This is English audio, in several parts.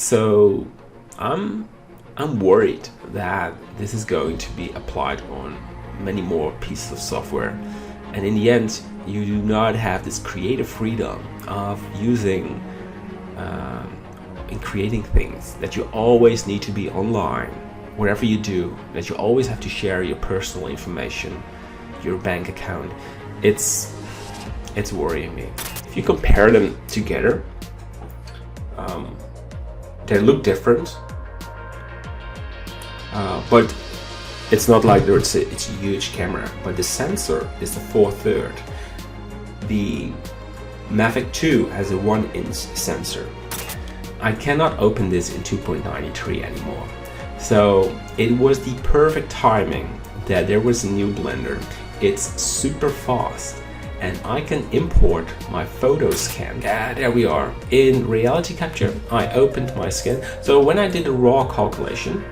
So I'm worried that this is going to be applied on many more pieces of software, and in the end you do not have this creative freedom of using in creating things, that you always need to be online wherever you do, that you always have to share your personal information, your bank account. It's worrying me. If you compare them together, they look different, but it's not like it's a huge camera, but the sensor is the 4/3. The Mavic 2 has a 1-inch sensor. I cannot open this in 2.93 anymore. So it was the perfect timing that there was a new Blender. It's super fast and I can import my photo scan. Yeah, there we are. In Reality Capture, I opened my scan. So when I did a raw calculation,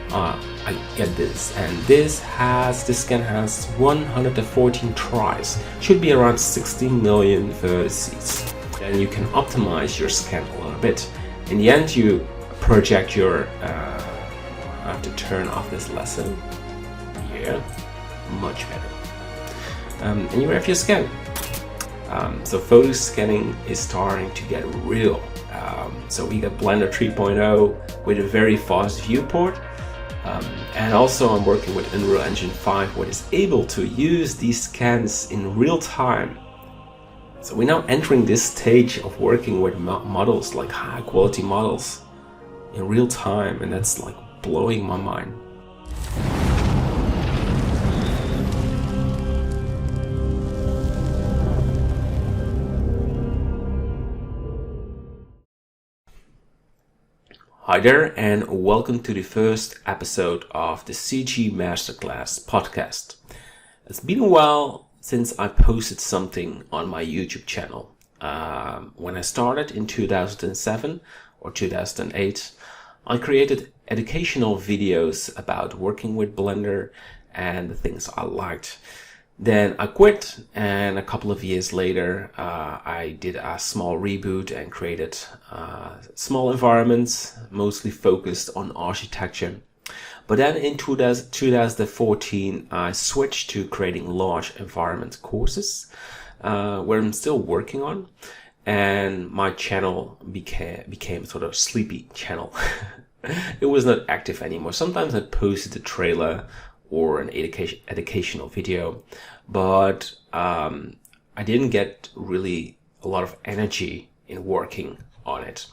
I get this, and this scan has 114 tries. Should be around 16 million vertices. Then you can optimize your scan a little bit. In the end, you project your. I have to turn off this lesson. Yeah, much better. And you have your scan. So photo scanning is starting to get real. So we got Blender 3.0 with a very fast viewport. And also I'm working with Unreal Engine 5, which is able to use these scans in real time. So we're now entering this stage of working with models, like high quality models, in real time, and that's like blowing my mind. Hi there, and welcome to the first episode of the CG Masterclass podcast. It's been a while since I posted something on my YouTube channel. When I started in 2007 or 2008, I created educational videos about working with Blender and the things I liked. Then I quit, and a couple of years later I did a small reboot and created small environments, mostly focused on architecture. But then in 2014 I switched to creating large environment courses, where I'm still working on, and my channel became sort of sleepy channel. It was not active anymore. Sometimes I posted a trailer or an educational video, but I didn't get really a lot of energy in working on it.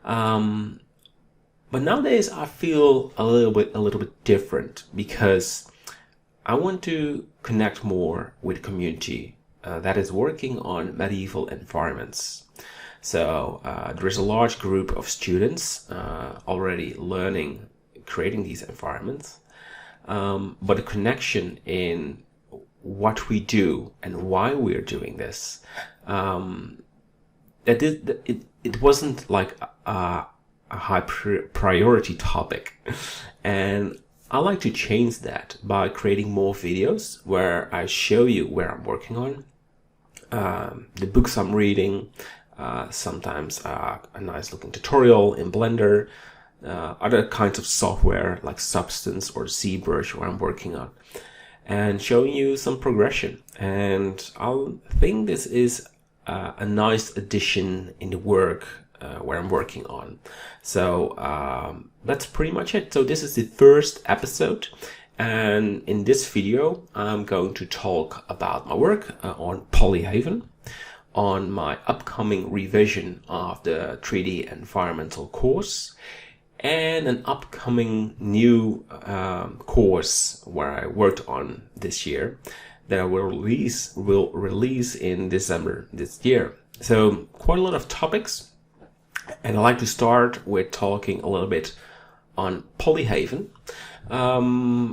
But nowadays I feel a little bit different, because I want to connect more with the community that is working on medieval environments. So there is a large group of students already learning, creating these environments. But a connection in what we do and why we're doing this. It wasn't like a high priority topic. And I like to change that by creating more videos where I show you where I'm working on, the books I'm reading, sometimes a nice looking tutorial in Blender, other kinds of software like Substance or ZBrush where I'm working on, and showing you some progression. And I think this is a nice addition in the work where I'm working on. So that's pretty much it. So this is the first episode, and in this video I'm going to talk about my work on Polyhaven, on my upcoming revision of the 3D environmental course, and an upcoming new course where I worked on this year that I will release in December this year. So quite a lot of topics, and I'd like to start with talking a little bit on Polyhaven,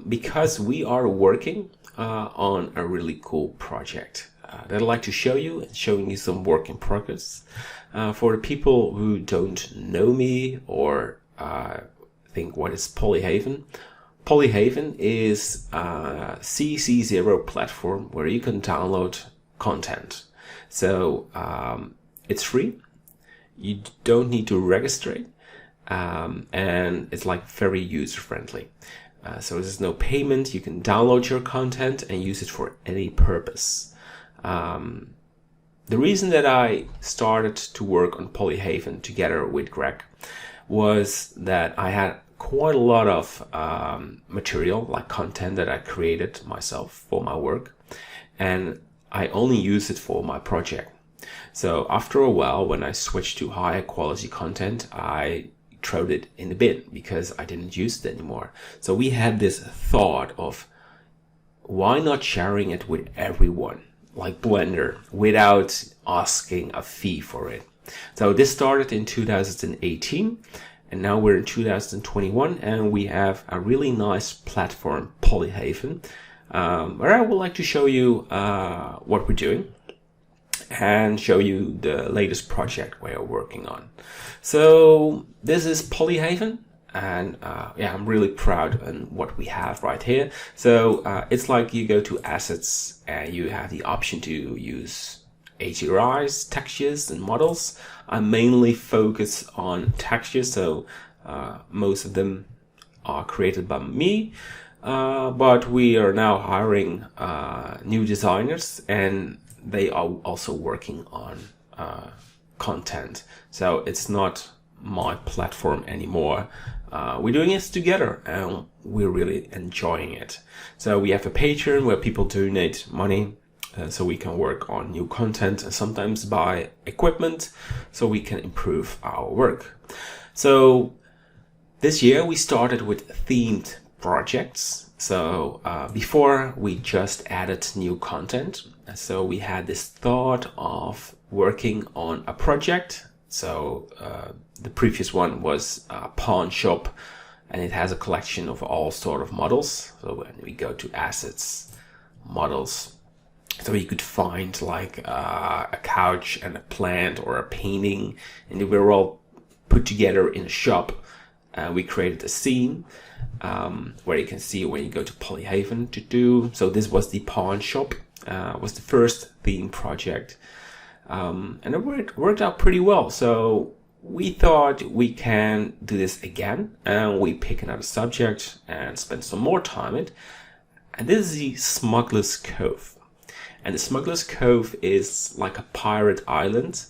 because we are working on a really cool project that I'd like to show you, and showing you some work in progress. For the people who don't know me or think what is Polyhaven. Polyhaven is a CC0 platform where you can download content. So it's free. You don't need to register it, and it's like very user friendly. So there's no payment. You can download your content and use it for any purpose. The reason that I started to work on Polyhaven together with Greg was that I had quite a lot of material, like content that I created myself for my work, and I only use it for my project. So after a while, when I switched to higher quality content, I threw it in the bin because I didn't use it anymore. So we had this thought of, why not sharing it with everyone, like Blender, without asking a fee for it? So this started in 2018, and now we're in 2021, and we have a really nice platform, Polyhaven, where I would like to show you what we're doing and show you the latest project we're working on. So this is Polyhaven, and yeah, I'm really proud of what we have right here. So it's like you go to assets and you have the option to use HDRIs, textures, and models. I mainly focus on textures, so most of them are created by me, but we are now hiring new designers, and they are also working on content. So it's not my platform anymore. We're doing this together, and we're really enjoying it. So we have a Patreon where people donate money so we can work on new content and sometimes buy equipment so we can improve our work. So this year we started with themed projects. So before we just added new content. So we had this thought of working on a project. So the previous one was a pawn shop, and it has a collection of all sort of models. So when we go to assets, models, so you could find like a couch and a plant or a painting, and they were all put together in a shop. We created a scene where you can see when you go to Polyhaven to do. So this was the pawn shop, was the first theme project. And it worked out pretty well. So we thought we can do this again, and we pick another subject and spend some more time in it. And this is the Smugglers Cove. And the Smugglers Cove is like a pirate island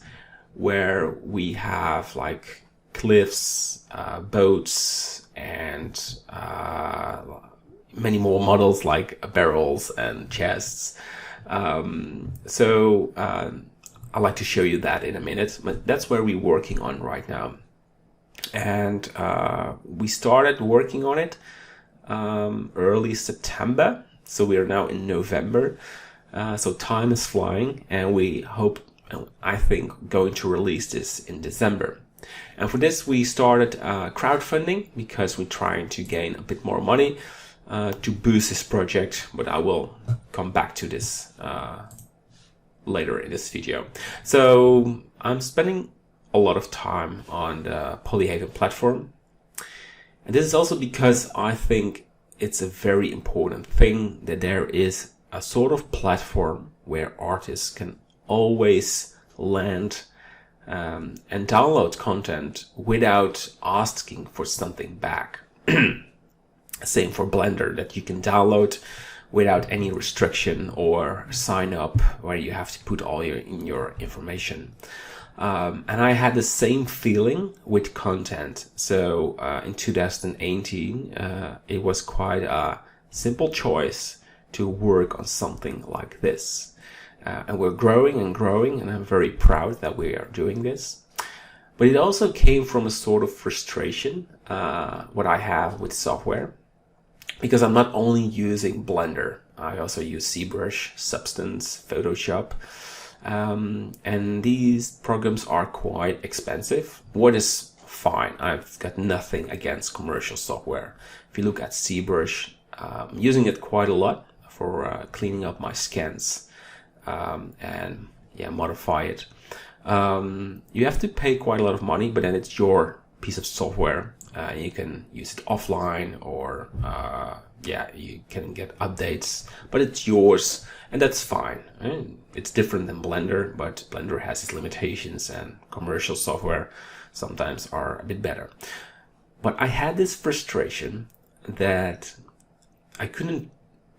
where we have like cliffs, boats, and many more models like barrels and chests. I'd like to show you that in a minute, but that's where we're working on right now. And we started working on it early September, so we are now in November. So time is flying, and we hope, I think, going to release this in December. And for this, we started crowdfunding because we're trying to gain a bit more money to boost this project, but I will come back to this later in this video. So I'm spending a lot of time on the Polyhaven platform, and this is also because I think it's a very important thing that there is a sort of platform where artists can always land and download content without asking for something back. Same for Blender, that you can download without any restriction or sign up where you have to put all your information. And I had the same feeling with content. So in 2018, it was quite a simple choice to work on something like this. And we're growing and growing, and I'm very proud that we are doing this. But it also came from a sort of frustration, what I have with software. Because I'm not only using Blender, I also use ZBrush, Substance, Photoshop, and these programs are quite expensive. What is fine, I've got nothing against commercial software. If you look at ZBrush, I'm using it quite a lot for cleaning up my scans and yeah, modify it. You have to pay quite a lot of money, but then it's your piece of software. You can use it offline, or yeah, you can get updates, but it's yours, and that's fine. It's different than Blender, but Blender has its limitations and commercial software. sometimes are a bit better. But I had this frustration that I couldn't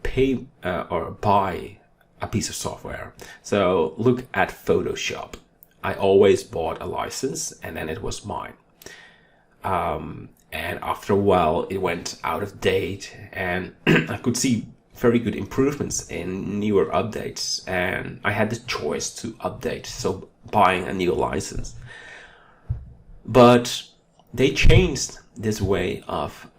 pay or buy a piece of software. So look at Photoshop. I always bought a license and then it was mine. And after a while it went out of date, and I could see very good improvements in newer updates, and I had the choice to update, so buying a new license. But they changed this way of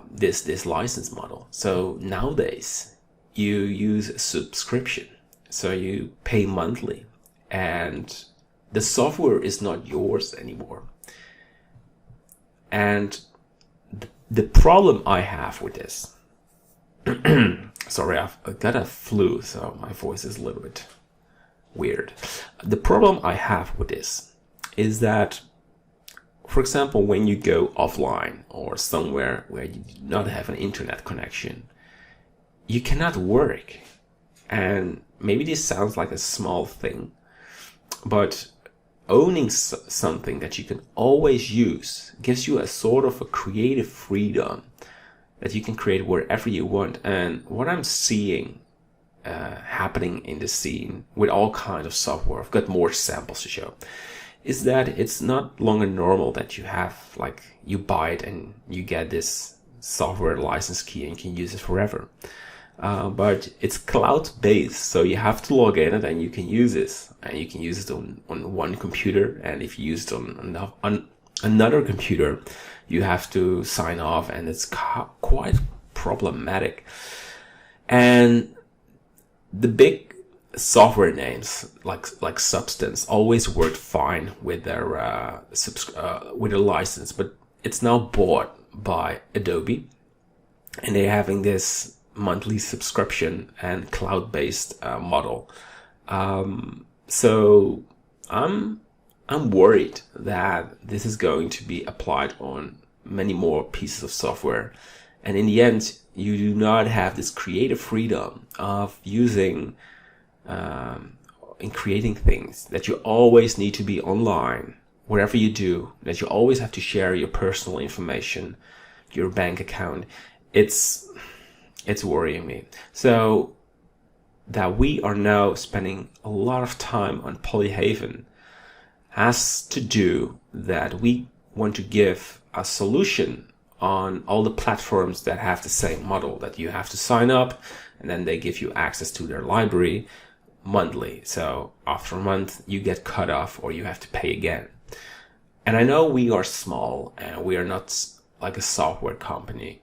this license model. So nowadays you use a subscription, so you pay monthly, and the software is not yours anymore. And the problem I have with this, sorry, I've got a flu, so my voice is a little bit weird. The problem I have with this is that, for example, when you go offline or somewhere where you do not have an internet connection, you cannot work. And maybe this sounds like a small thing, but owning something that you can always use gives you a sort of a creative freedom that you can create wherever you want. And what I'm seeing happening in the scene with all kinds of software, I've got more samples to show, is that it's not longer normal that you have, like, you buy it and you get this software license key and you can use it forever. But it's cloud-based, so you have to log in and then you can use this. And you can use it on one computer, and if you use it on another computer, you have to sign off, and it's quite problematic. And the big software names like Substance always worked fine with their with a license, but it's now bought by Adobe, and they're having this monthly subscription and cloud-based model. So I'm worried that this is going to be applied on many more pieces of software, and in the end you do not have this creative freedom of using in creating things, that you always need to be online wherever you do, that you always have to share your personal information, your bank account. It's worrying me. So that we are now spending a lot of time on Polyhaven has to do that we want to give a solution on all the platforms that have the same model, that you have to sign up and then they give you access to their library monthly. So after a month you get cut off or you have to pay again. And I know we are small and we are not like a software company,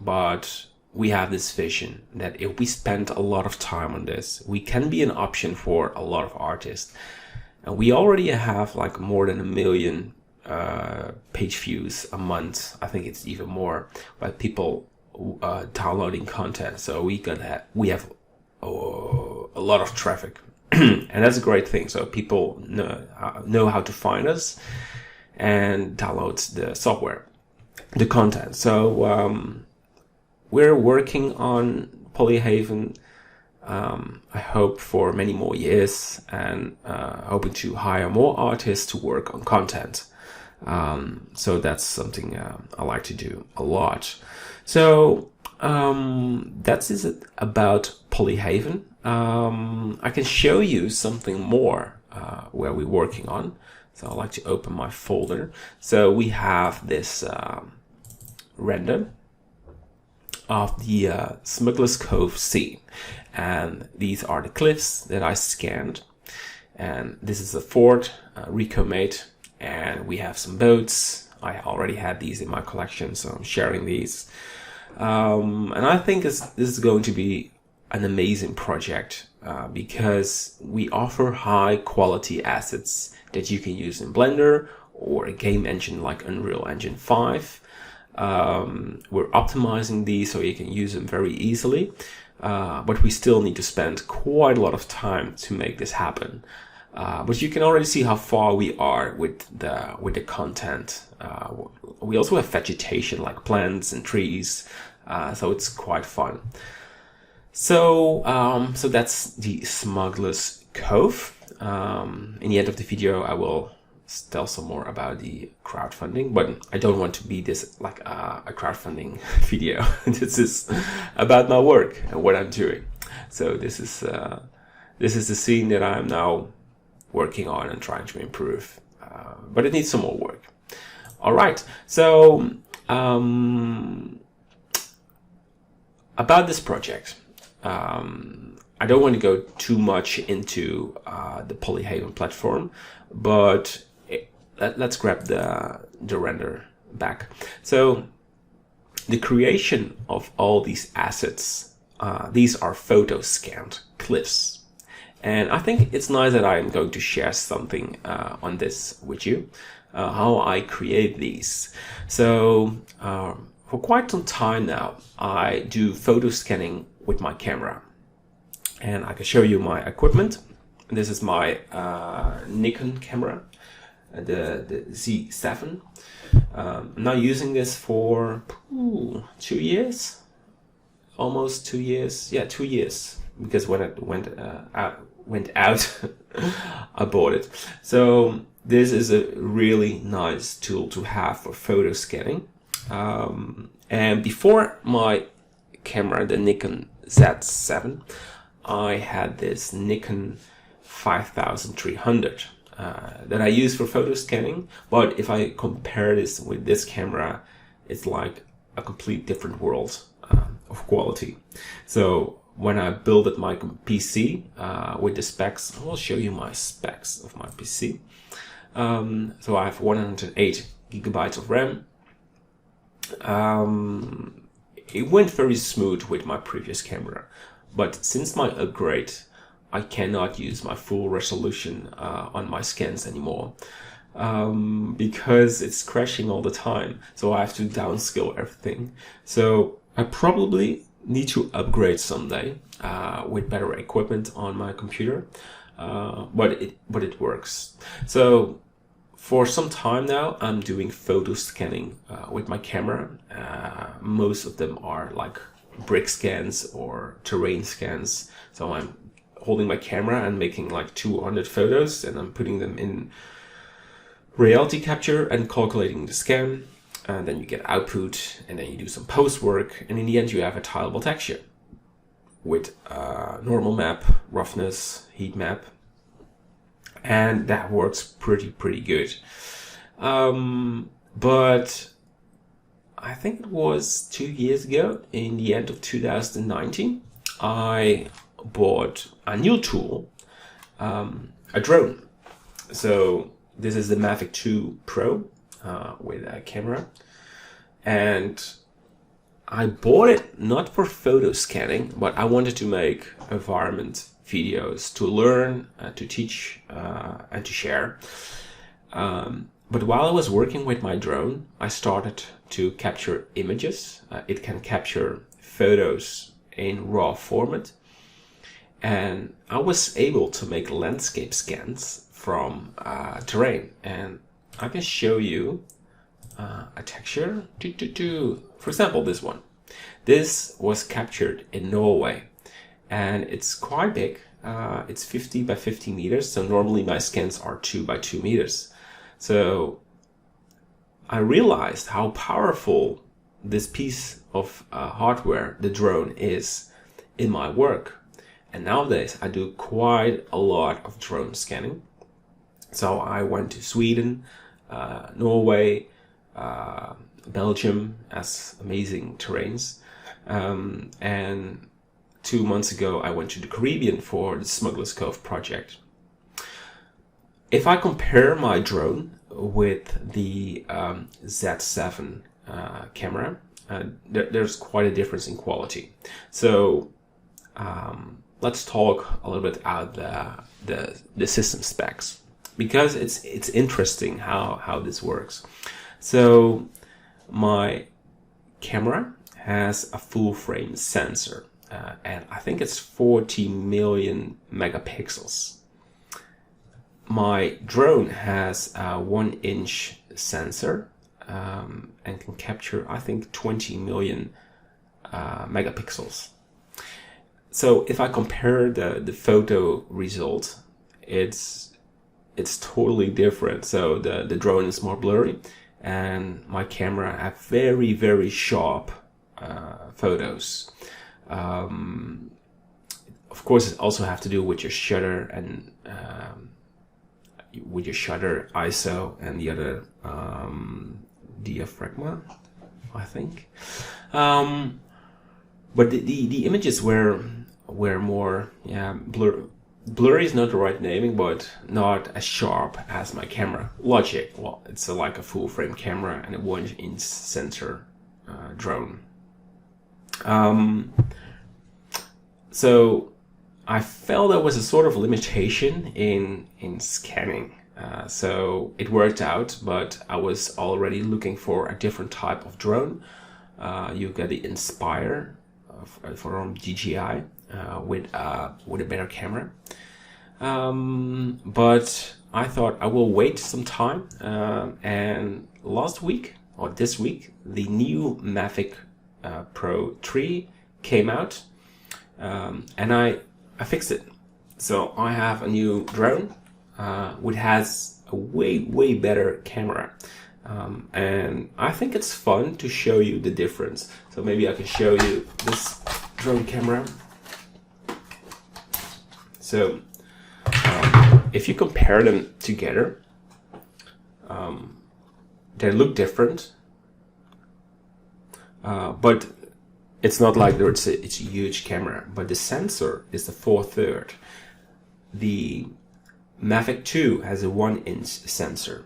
but we have this vision that if we spend a lot of time on this, we can be an option for a lot of artists. And we already have like more than 1 million page views a month. I think it's even more, by people downloading content. So we have a lot of traffic, and that's a great thing. So people know how to find us and download the software, the content. So we're working on Polyhaven, I hope for many more years, and hoping to hire more artists to work on content. So that's something I like to do a lot. So that's it about Polyhaven. I can show you something more where we're working on. So I like to open my folder. So we have this render of the Smugglers Cove scene, and these are the cliffs that I scanned, and this is a fort Rico made, and we have some boats. I already had these in my collection, so I'm sharing these, and I think this is going to be an amazing project because we offer high quality assets that you can use in Blender or a game engine like Unreal Engine 5. We're optimizing these so you can use them very easily, but we still need to spend quite a lot of time to make this happen. But you can already see how far we are with the content. We also have vegetation like plants and trees, so it's quite fun. So that's the Smugglers Cove. In the end of the video, I will tell some more about the crowdfunding, but I don't want to be this like a crowdfunding video. This is about my work and what I'm doing. So this is the scene that I'm now working on and trying to improve, but it needs some more work. All right, so about this project, I don't want to go too much into the Polyhaven platform, but let's grab the render back. So the creation of all these assets, these are photo scanned clips. And I think it's nice that I'm going to share something on this with you, how I create these. So for quite some time now, I do photo scanning with my camera. And I can show you my equipment. This is my Nikon camera, the Z7. I'm now using this for 2 years, almost 2 years. Yeah, 2 years, because when it went out, I bought it. So this is a really nice tool to have for photo scanning. And before my camera, the Nikon Z7, I had this Nikon 5300 that I use for photo scanning. But if I compare this with this camera, it's like a complete different world of quality. So when I built my PC with the specs, I will show you my specs of my PC. So I have 108 gigabytes of RAM. It went very smooth with my previous camera. But since my upgrade, I cannot use my full resolution on my scans anymore because it's crashing all the time. So I have to downscale everything. So I probably need to upgrade someday with better equipment on my computer, but it works. So for some time now, I'm doing photo scanning with my camera. Most of them are like brick scans or terrain scans. So I'm holding my camera and making like 200 photos, and I'm putting them in reality capture and calculating the scan. And then you get output, and then you do some post work, and in the end you have a tileable texture with normal map, roughness, heat map, and that works pretty good. But I think it was 2 years ago, in the end of 2019, I bought a new tool, a drone. So this is the Mavic 2 Pro with a camera, and I bought it not for photo scanning, but I wanted to make environment videos to learn, to teach, and to share. But while I was working with my drone, I started to capture images. It can capture photos in RAW format. And I was able to make landscape scans from terrain. And I can show you a texture. For example, this one. This was captured in Norway. And it's quite big. It's 50 by 50 meters. So normally my scans are 2 by 2 meters. So I realized how powerful this piece of hardware, the drone, is in my work. And nowadays I do quite a lot of drone scanning. So I went to Sweden, Norway, Belgium as amazing terrains. And 2 months ago I went to the Caribbean for the Smugglers Cove project. If I compare my drone with the Z7 camera, there's quite a difference in quality. So let's talk a little bit about the system specs, because it's interesting how this works. So my camera has a full frame sensor, and I think it's 40 million megapixels. My drone has a 1-inch sensor and can capture, I think, 20 million megapixels. So if I compare the photo result, it's it's totally different. So the drone is more blurry, and my camera have very, very sharp photos. Of course, it also have to do with your shutter and with your shutter ISO and the other diaphragma, I think. But the images were more, yeah, blurry is not the right naming, but not as sharp as my camera. Logic, well, it's like a full frame camera and a 1-inch sensor drone. So I felt there was a sort of limitation in scanning. So it worked out, but I was already looking for a different type of drone. You got the Inspire from DJI with a better camera. But I thought I will wait some time. And last week, or this week, the new Mavic Pro 3 came out. And I fixed it. So I have a new drone which has a way better camera. And I think it's fun to show you the difference. So maybe I can show you this drone camera. So if you compare them together, they look different, but it's not like it's a huge camera. But the sensor is the 4/3. The Mavic 2 has a 1-inch sensor.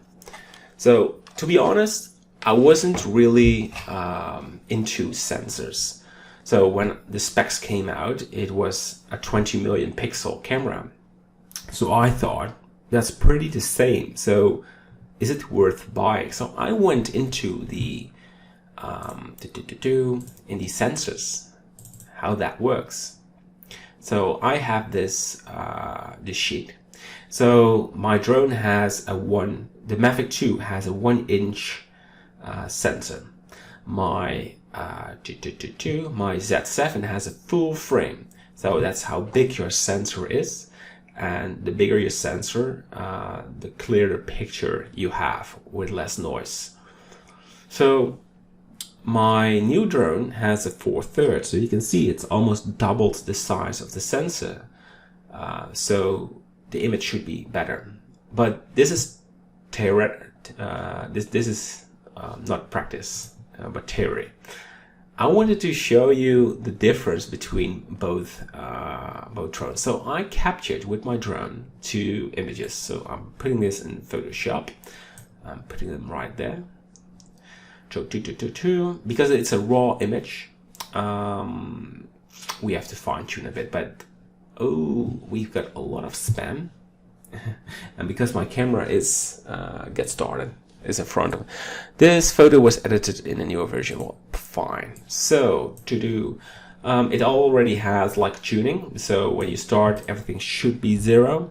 So to be honest, I wasn't really into sensors. So when the specs came out, it was a 20 million pixel camera. So I thought that's pretty the same. So is it worth buying? So I went into the in the sensors, how that works. So I have this this sheet. So my drone has the Mavic 2 has a 1-inch sensor. My my Z7 has a full frame. So that's how big your sensor is. And the bigger your sensor, the clearer picture you have with less noise. So my new drone has a 4/3, so you can see it's almost doubled the size of the sensor. So the image should be better. But this is this is not practice, but theory. I wanted to show you the difference between both drones. So I captured with my drone 2 images. So I'm putting this in Photoshop. I'm putting them right there. Because it's a raw image, we have to fine tune a bit. But we've got a lot of spam, and because my camera is get started. Is in front of it. This photo was edited in a newer version. Well, fine. So it already has like tuning. So when you start, everything should be 0,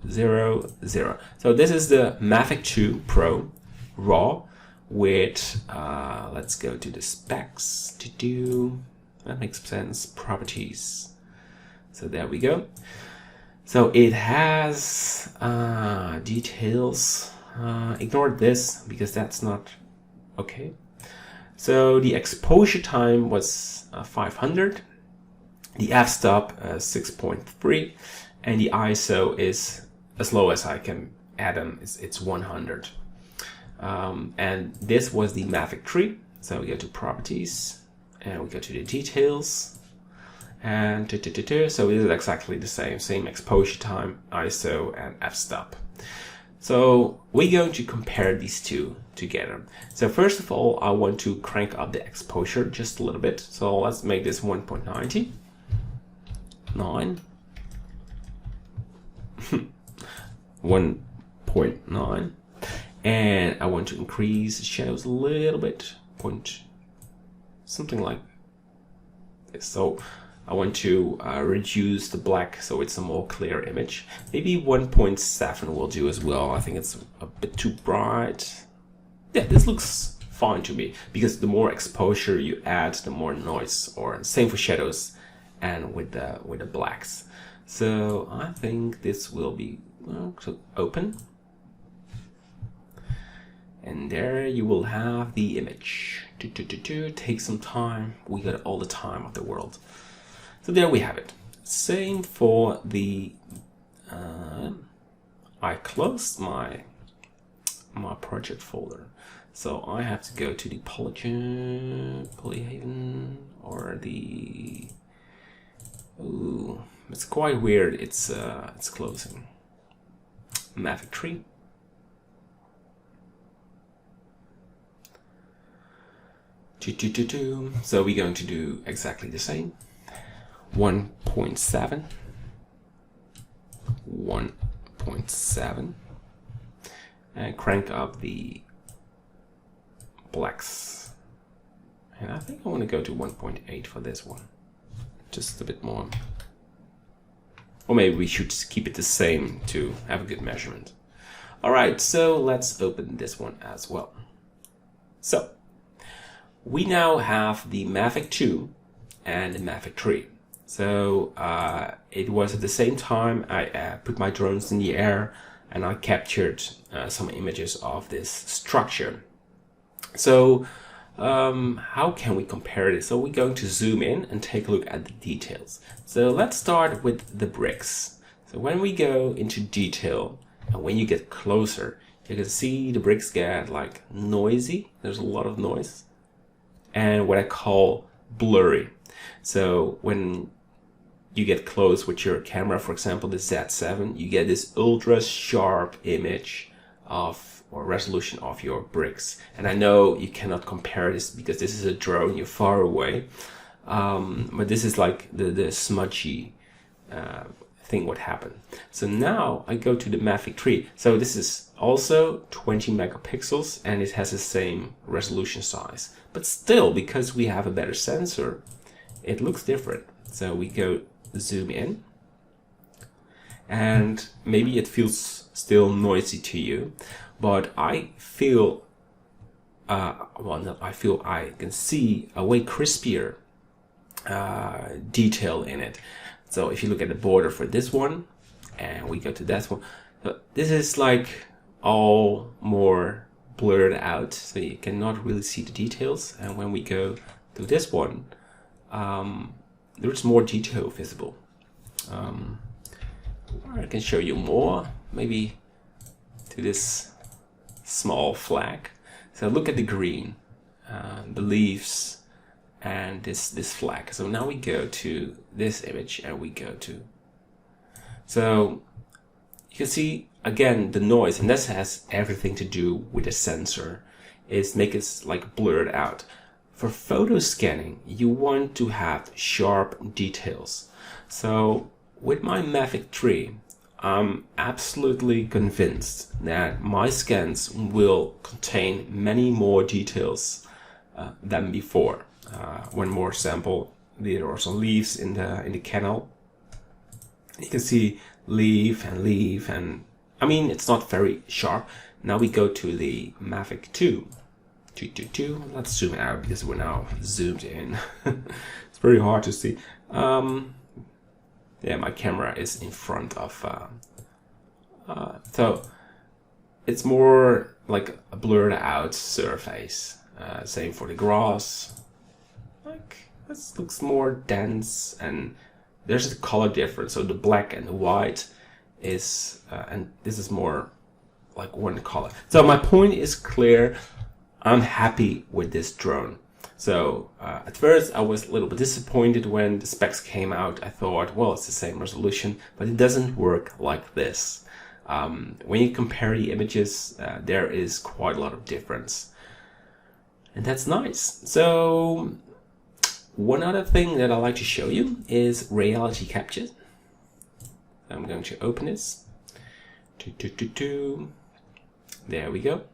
0, 0. So this is the Mavic 2 Pro raw with let's go to the specs. That makes sense. Properties. So there we go. So it has details. Ignore this because that's not okay. So the exposure time was 500, the f-stop 6.3, and the ISO is as low as I can add them. It's 100. And this was the Mavic 3. So we go to properties and we go to the details, and so it is exactly the same exposure time, ISO, and f-stop. So we're going to compare these two together. So first of all, I want to crank up the exposure just a little bit. So let's make this 1.90. 9. 1.9. And I want to increase the shadows a little bit. Something like this. So I want to reduce the black so it's a more clear image. Maybe 1.7 will do as well. I think it's a bit too bright. Yeah, this looks fine to me because the more exposure you add, the more noise. Or same for shadows and with the blacks. So I think this will be So open. And there you will have the image. Take some time. We got all the time of the world. So there we have it. Same for the. I closed my project folder, so I have to go to the Polyhaven or the. Ooh, it's quite weird. It's closing. Mavic 3. So we're going to do exactly the same. 1.7, 1.7, and crank up the blacks. And I think I want to go to 1.8 for this one, just a bit more. Or maybe we should just keep it the same to have a good measurement. All right, so let's open this one as well. So we now have the Mavic 2 and the Mavic 3. So it was at the same time I put my drones in the air and I captured some images of this structure. So how can we compare this? So we're going to zoom in and take a look at the details. So let's start with the bricks. So when we go into detail and when you get closer, you can see the bricks get like noisy. There's a lot of noise. And what I call blurry. So when you get close with your camera, for example, the Z7, you get this ultra sharp image of or resolution of your bricks. And I know you cannot compare this because this is a drone, you're far away. But this is like the smudgy thing what happened. So now I go to the Mavic 3. So this is also 20 megapixels and it has the same resolution size. But still, because we have a better sensor, it looks different. So we go zoom in and maybe it feels still noisy to you, but I feel, I can see a way crispier detail in it. So if you look at the border for this one and we go to that one, so this is like all more blurred out, so you cannot really see the details. And when we go to this one, there's more detail visible. I can show you more, maybe to this small flag. So look at the green, the leaves, and this flag. So now we go to this image and we go to. So you can see again the noise, and this has everything to do with the sensor. Is make it like blurred out. For photo scanning, you want to have sharp details. So with my Mavic 3, I'm absolutely convinced that my scans will contain many more details than before. One more sample, there are some leaves in the canal. You can see leaf, and I mean it's not very sharp. Now we go to the Mavic 2. Let's zoom out because we're now zoomed in. It's very hard to see. Yeah, my camera is in front of. So it's more like a blurred out surface. Same for the grass. Like this looks more dense, and there's a color difference. So the black and the white is, and this is more like one color. So my point is clear. I'm happy with this drone. So at first I was a little bit disappointed when the specs came out. I thought, well, it's the same resolution, but it doesn't work like this. When you compare the images, there is quite a lot of difference. And that's nice. So one other thing that I like to show you is reality capture. I'm going to open this. There we go.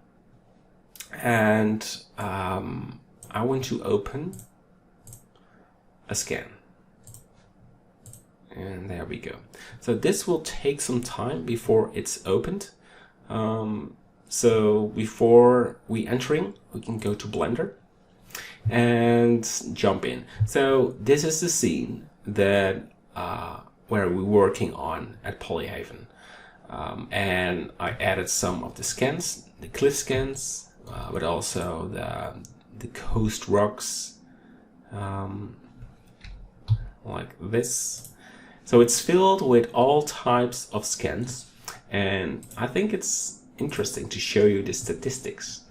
And I want to open a scan. And there we go. So this will take some time before it's opened. So before we entering, we can go to Blender and jump in. So this is the scene that where we're working on at Polyhaven. And I added some of the scans, the cliff scans, but also the coast rocks, like this. So it's filled with all types of scans, and I think it's interesting to show you the statistics.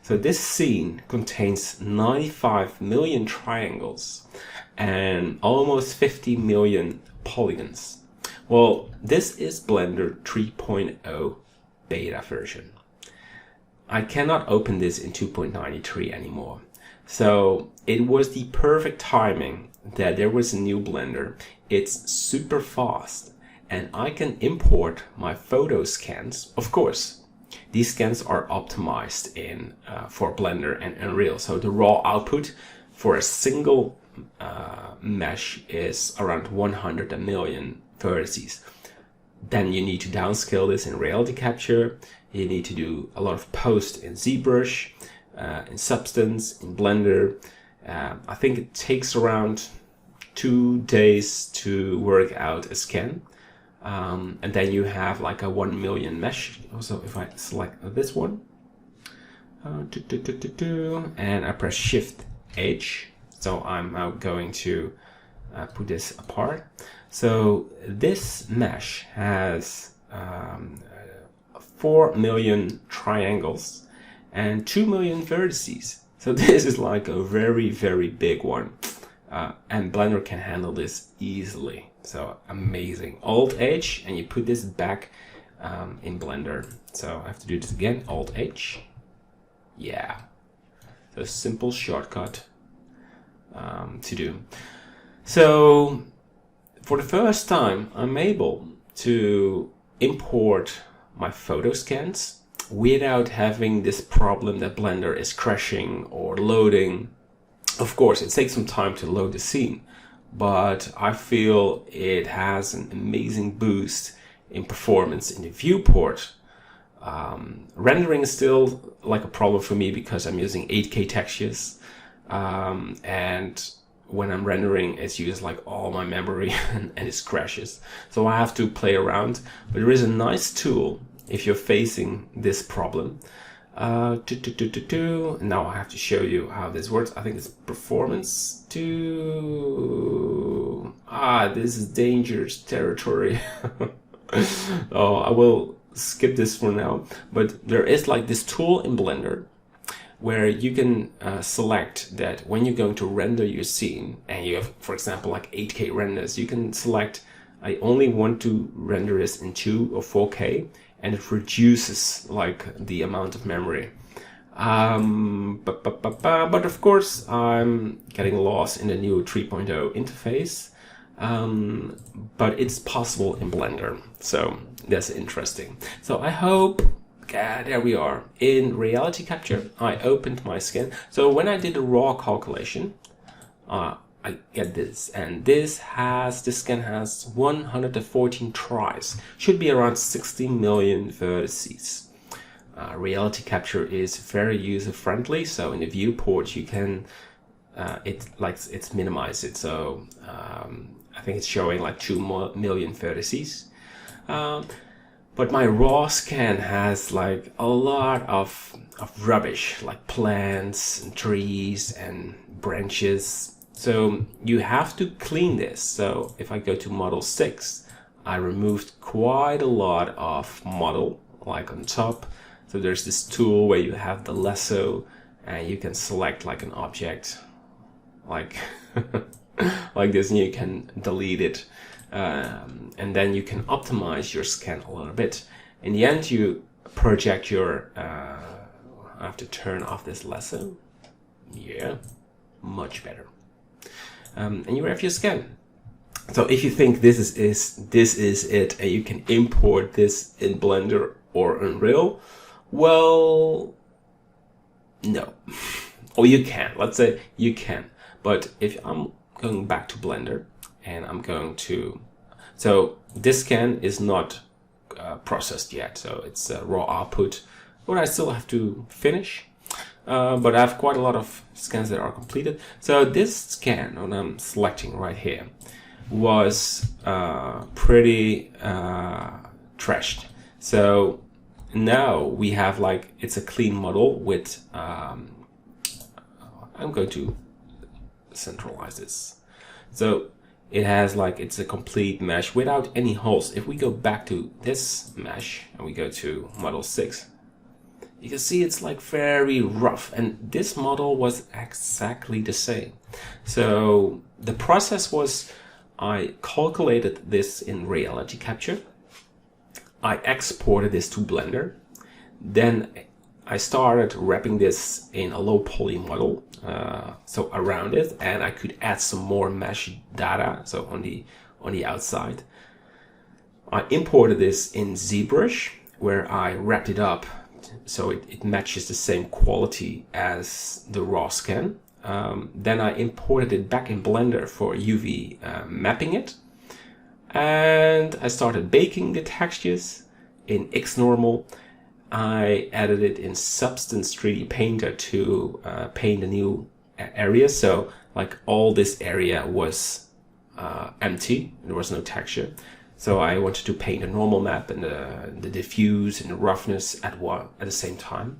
So this scene contains 95 million triangles and almost 50 million polygons. Well, this is Blender 3.0 beta version. I cannot open this in 2.93 anymore. So it was the perfect timing that there was a new Blender. It's super fast and I can import my photo scans. Of course, these scans are optimized in for Blender and Unreal. So the raw output for a single mesh is around 100 million vertices. Then you need to downscale this in reality capture. You need to do a lot of post in ZBrush, in Substance, in Blender. I think it takes around 2 days to work out a scan. And then you have like a 1 million mesh. Also, if I select this one, and I press Shift H, so I'm now going to put this apart. So this mesh has 4 million triangles and 2 million vertices. So this is like a very, very big one. And Blender can handle this easily. So amazing. Alt H, and you put this back in Blender. So I have to do this again. Alt H. Yeah. So simple shortcut to do. So for the first time, I'm able to import my photo scans without having this problem that Blender is crashing or loading. Of course, it takes some time to load the scene, but I feel it has an amazing boost in performance in the viewport. Rendering is still like a problem for me because I'm using 8K textures, and when I'm rendering, it's used like all my memory and it crashes. So I have to play around, but there is a nice tool if you're facing this problem. Now I have to show you how this works. I think it's performance to... this is dangerous territory. Oh, I will skip this for now. But there is like this tool in Blender where you can select that when you're going to render your scene, and you have, for example, like 8K renders, you can select, I only want to render this in 2 or 4K, and it reduces like the amount of memory. But of course, I'm getting lost in the new 3.0 interface. But it's possible in Blender, so that's interesting. So I hope, there we are. In reality capture, I opened my scan. So when I did a raw calculation, I get this, and this scan has 114 tries. Should be around 60 million vertices. Reality capture is very user friendly, so in the viewport you can it's minimized it. So I think it's showing like 2 million vertices. But my raw scan has like a lot of rubbish, like plants and trees and branches. So you have to clean this. So if I go to model 6, I removed quite a lot of model, like on top. So there's this tool where you have the lasso and you can select like an object like like this, and you can delete it. And then you can optimize your scan a little bit. In the end, you project your... I have to turn off this lasso. Yeah, much better. And you have your scan. So if you think this is it, and you can import this in Blender or Unreal, well, no. Or you can. Let's say you can. But if I'm going back to Blender, and I'm going to... So this scan is not processed yet, so it's a raw output, but I still have to finish. But I have quite a lot of scans that are completed. So this scan, what I'm selecting right here, was pretty trashed. So now we have like, it's a clean model with, I'm going to centralize this. So it has like, it's a complete mesh without any holes. If we go back to this mesh and we go to model 6, you can see it's like very rough, and this model was exactly the same. So the process was, I calculated this in reality capture, I exported this to Blender, then I started wrapping this in a low poly model, so around it, and I could add some more mesh data, so on the outside. I imported this in ZBrush, where I wrapped it up so it matches the same quality as the raw scan. Then I imported it back in Blender for UV mapping it, and I started baking the textures in XNormal. I added it in Substance 3D Painter to paint a new area. So like all this area was empty, there was no texture. So I wanted to paint a normal map and the diffuse and the roughness at the same time.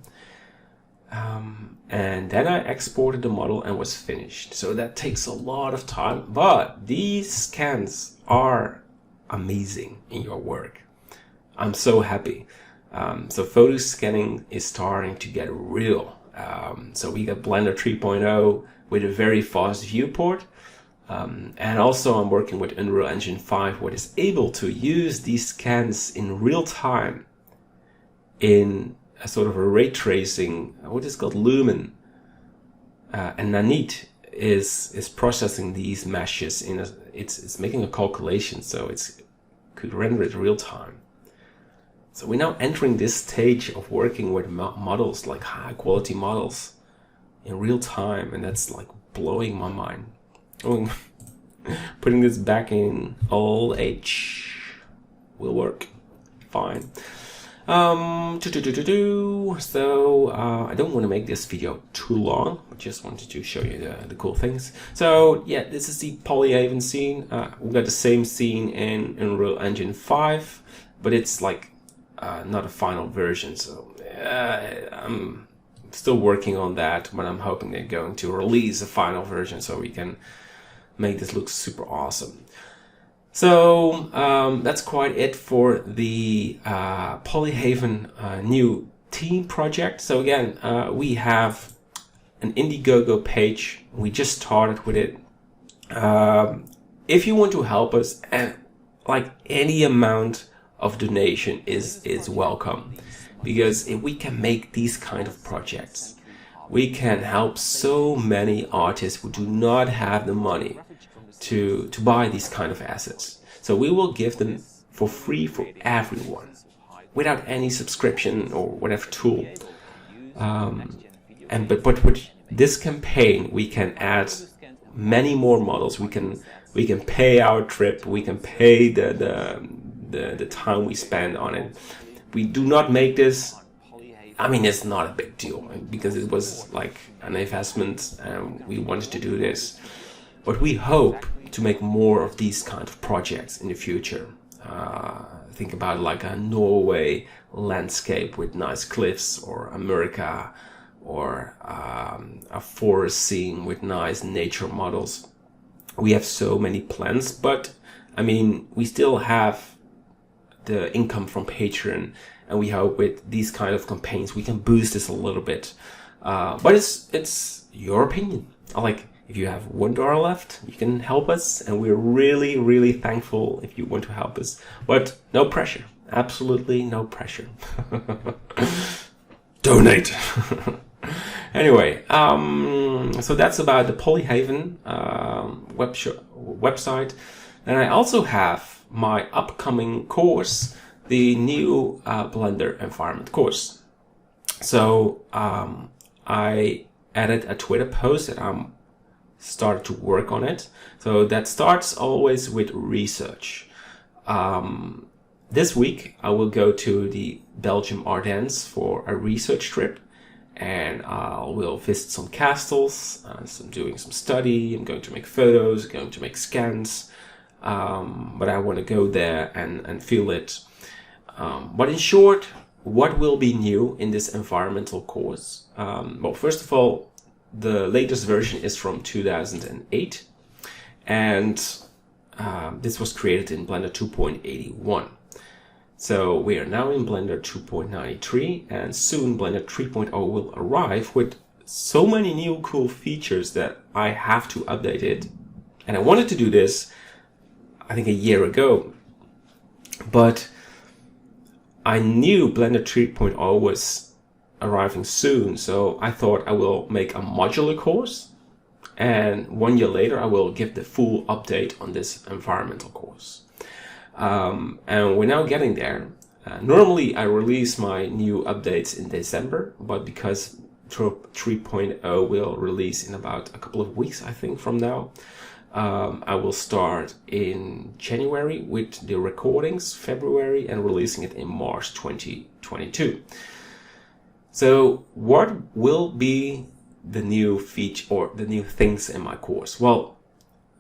And then I exported the model and was finished. So that takes a lot of time, but these scans are amazing in your work. I'm so happy. So photo scanning is starting to get real. So we got Blender 3.0 with a very fast viewport. And also I'm working with Unreal Engine 5, which is able to use these scans in real time in a sort of a ray tracing, what is called Lumen. And Nanit is processing these meshes it's making a calculation, so it could render it real time. So we're now entering this stage of working with models, like high quality models in real time, and that's like blowing my mind. Putting this back in old age will work fine. So I don't want to make this video too long. I just wanted to show you the cool things. So yeah, this is the Polyhaven scene. We got the same scene in Unreal Engine 5, but it's like not a final version. So I'm still working on that, but I'm hoping they're going to release a final version so we can make this look super awesome. So that's quite it for the Polyhaven new team project. So again, we have an Indiegogo page. We just started with it. If you want to help us, and like any amount of donation is welcome, because if we can make these kind of projects, we can help so many artists who do not have the money to buy these kind of assets. So we will give them for free for everyone, without any subscription or whatever tool. But with this campaign, we can add many more models. We can pay our trip. We can pay the time we spend on it. We do not make this. I mean, it's not a big deal because it was like an investment and we wanted to do this. But we hope to make more of these kind of projects in the future. Think about like a Norway landscape with nice cliffs, or America, or a forest scene with nice nature models. We have so many plans, but I mean, we still have the income from Patreon, and we hope with these kind of campaigns we can boost this a little bit. But it's your opinion. Like, if you have $1 left, you can help us, and we're really, really thankful if you want to help us. But no pressure, absolutely no pressure. Donate. Anyway, so that's about the Polyhaven website. And I also have my upcoming course, the new Blender environment course. So I added a Twitter post that I'm started to work on it. So that starts always with research. This week I will go to the Belgium Ardennes for a research trip, and I will visit some castles. So I'm doing some study. I'm going to make photos, going to make scans, but I want to go there and feel it. But in short, what will be new in this environmental course? Well, first of all, the latest version is from 2008, and this was created in Blender 2.81. So we are now in Blender 2.93, and soon Blender 3.0 will arrive with so many new cool features that I have to update it. And I wanted to do this, I think, a year ago, but I knew Blender 3.0 was arriving soon, so I thought I will make a modular course, and 1 year later I will give the full update on this environmental course. And we're now getting there. Normally I release my new updates in December, but because 3.0 will release in about a couple of weeks, I think, from now, I will start in January with the recordings, February, and releasing it in March 2022. So what will be the new feature or the new things in my course? Well,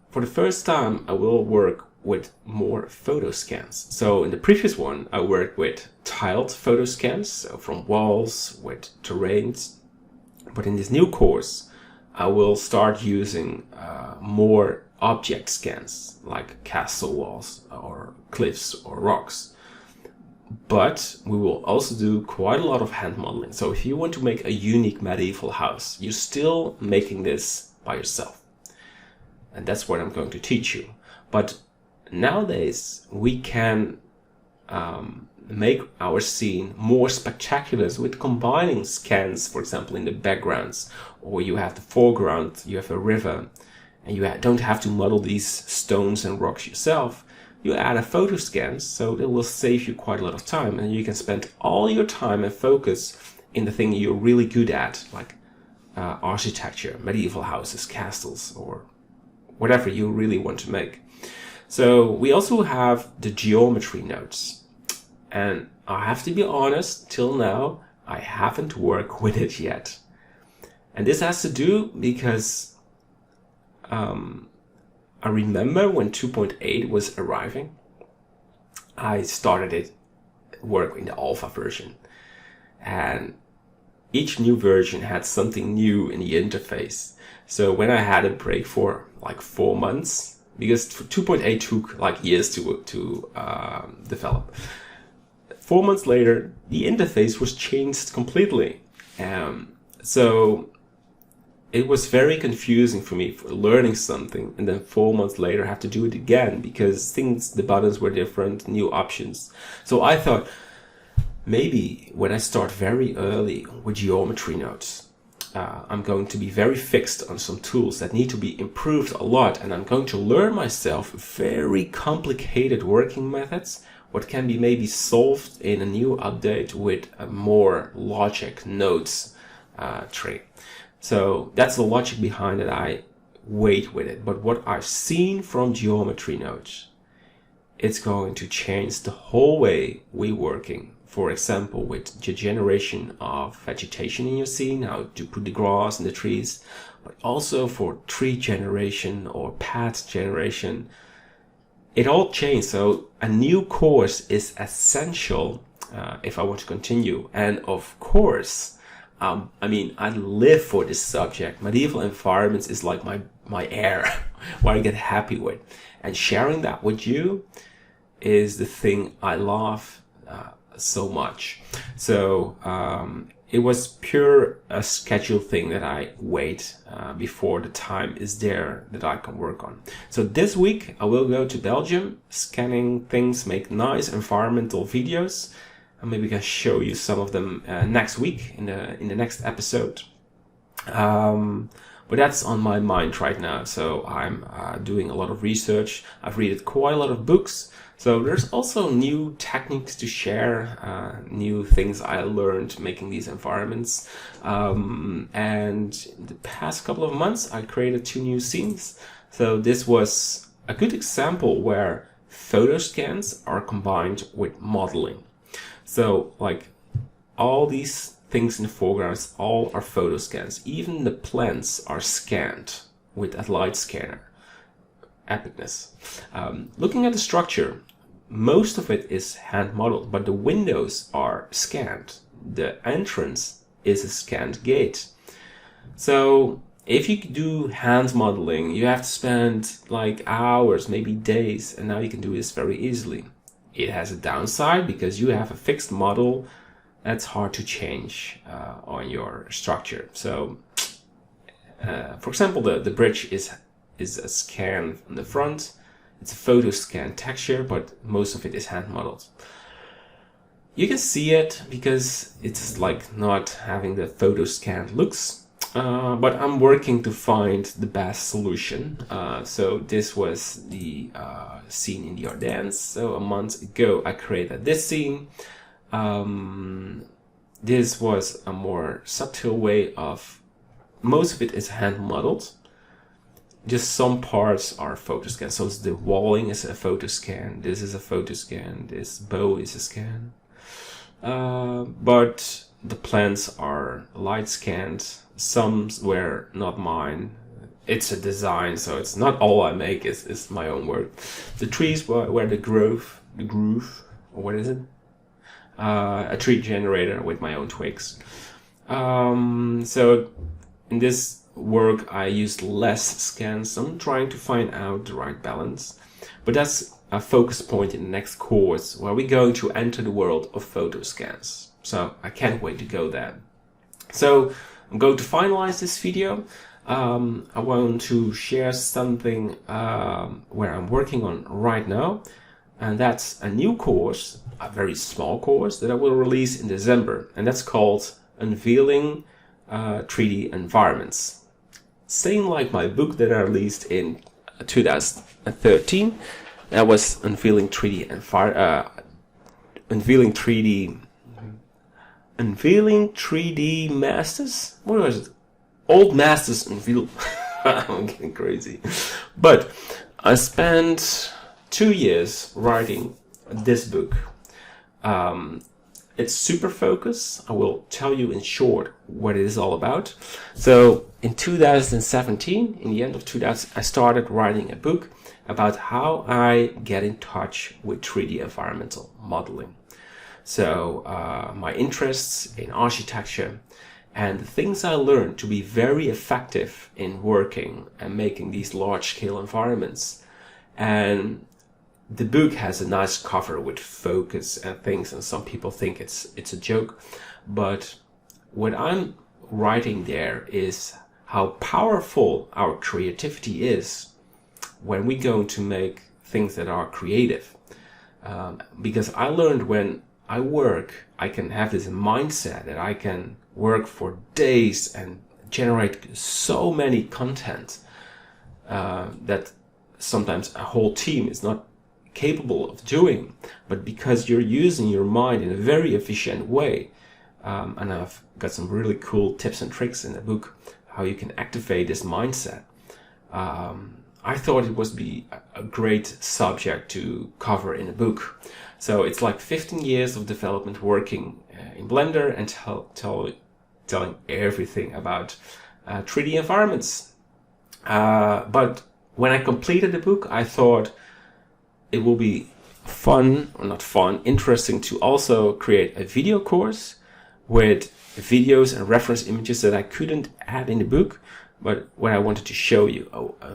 for the first time, I will work with more photo scans. So in the previous one, I worked with tiled photo scans, so from walls, with terrains. But in this new course, I will start using more object scans, like castle walls or cliffs or rocks. But we will also do quite a lot of hand modeling. So if you want to make a unique medieval house, you're still making this by yourself. And that's what I'm going to teach you. But nowadays, we can make our scene more spectacular with combining scans, for example, in the backgrounds, or you have the foreground, you have a river, and you don't have to model these stones and rocks yourself. You add a photo scan, so it will save you quite a lot of time, and you can spend all your time and focus in the thing you're really good at, like architecture, medieval houses, castles, or whatever you really want to make. So we also have the geometry nodes, and I have to be honest, till now I haven't worked with it yet. And this has to do because I remember when 2.8 was arriving, I started it work in the alpha version, and each new version had something new in the interface. So when I had a break for like 4 months, because 2.8 took like years to develop, 4 months later the interface was changed completely. So it was very confusing for me for learning something, and then 4 months later I have to do it again because the buttons were different, new options. So I thought maybe when I start very early with geometry nodes, I'm going to be very fixed on some tools that need to be improved a lot, and I'm going to learn myself very complicated working methods, what can be maybe solved in a new update with a more logic nodes tree. So that's the logic behind it. I wait with it. But what I've seen from geometry nodes, it's going to change the whole way we're working. For example, with the generation of vegetation in your scene, how to put the grass and the trees, but also for tree generation or path generation. It all changed. So a new course is essential if I want to continue. And of course, I mean, I live for this subject. Medieval environments is like my air, what I get happy with. And sharing that with you is the thing I love so much. So it was pure a schedule thing that I wait before the time is there that I can work on. So this week I will go to Belgium, scanning things, make nice environmental videos. And maybe I can show you some of them next week in the next episode. But that's on my mind right now. So I'm doing a lot of research. I've read quite a lot of books. So there's also new techniques to share, new things I learned making these environments. And in the past couple of months, I created 2 new scenes. So this was a good example where photo scans are combined with modeling. So like all these things in the foreground, all are photo scans. Even the plants are scanned with a light scanner. Epicness. Looking at the structure, most of it is hand modeled, but the windows are scanned. The entrance is a scanned gate. So if you do hand modeling, you have to spend like hours, maybe days, and now you can do this very easily. It has a downside because you have a fixed model that's hard to change on your structure. So for example, the bridge is a scan on the front. It's a photo scan texture, but most of it is hand modeled. You can see it because it's like not having the photo scan looks, but I'm working to find the best solution. So this was the scene in the Ardennes. So a month ago I created this scene. This was a more subtle way of, most of it is hand modeled. Just some parts are photo scan. So the walling is a photo scan. This is a photo scan. This bow is a scan. But the plants are light scanned. Some were not mine. It's a design, so it's not all I make is my own work. The trees were the groove, or what is it? A tree generator with my own twigs. So in this work I used less scans. I'm trying to find out the right balance, but that's a focus point in the next course where we're going to enter the world of photo scans. So I can't wait to go there. So I'm going to finalize this video. I want to share something where I'm working on right now, and that's a new course, a very small course that I will release in December, and that's called Unveiling 3D Environments. Same like my book that I released in 2013. That was Unveiling 3D Unveiling 3D Masters. What was it? Old Masters Unveiled. I'm getting crazy. But I spent 2 years writing this book. It's super focused. I will tell you in short what it is all about. So in 2017, in the end of 2000, I started writing a book about how I get in touch with 3D environmental modeling. So my interests in architecture and the things I learned to be very effective in working and making these large-scale environments. And the book has a nice cover with focus and things, and some people think it's a joke, but what I'm writing there is how powerful our creativity is when we go to make things that are creative. Because I learned when I work, I can have this mindset that I can work for days and generate so many content that sometimes a whole team is not capable of doing, but because you're using your mind in a very efficient way, and I've got some really cool tips and tricks in the book how you can activate this mindset. I thought it would be a great subject to cover in a book. So it's like 15 years of development working in Blender and telling everything about 3D environments. But when I completed the book, I thought it will be fun, or not fun, interesting to also create a video course with videos and reference images that I couldn't add in the book, but what I wanted to show you.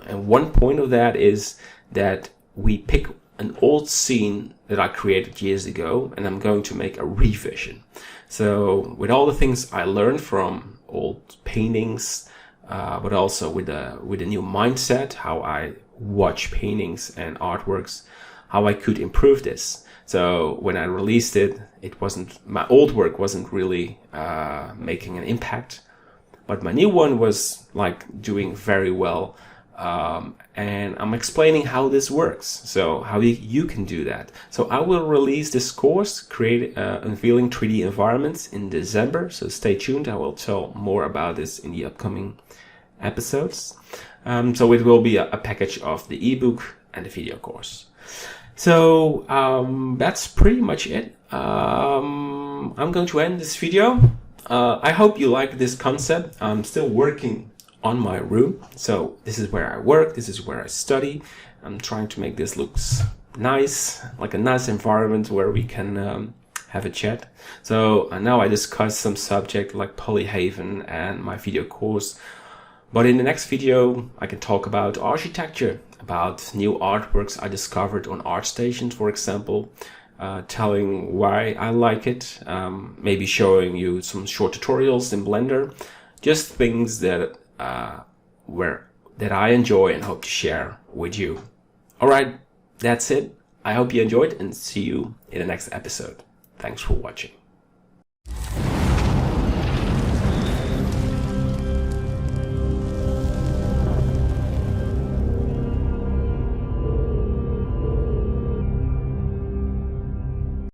And one point of that is that we pick an old scene that I created years ago, and I'm going to make a revision. So with all the things I learned from old paintings, but also with a new mindset, how I watch paintings and artworks, how I could improve this. So when I released it, my old work wasn't really making an impact, but my new one was like doing very well. And I'm explaining how this works, so how you can do that. So I will release this course, Unveiling 3D Environments, in December, so stay tuned. I will tell more about this in the upcoming episodes. So it will be a package of the ebook and the video course. So that's pretty much it. I'm going to end this video. I hope you like this concept. I'm still working on my room. So this is where I work, this is where I study. I'm trying to make this look nice, like a nice environment where we can have a chat. So now I discuss some subject like Polyhaven and my video course. But in the next video, I can talk about architecture, about new artworks I discovered on ArtStation, for example, telling why I like it, maybe showing you some short tutorials in Blender, just things that that I enjoy and hope to share with you. All right, that's it. I hope you enjoyed and see you in the next episode. Thanks for watching.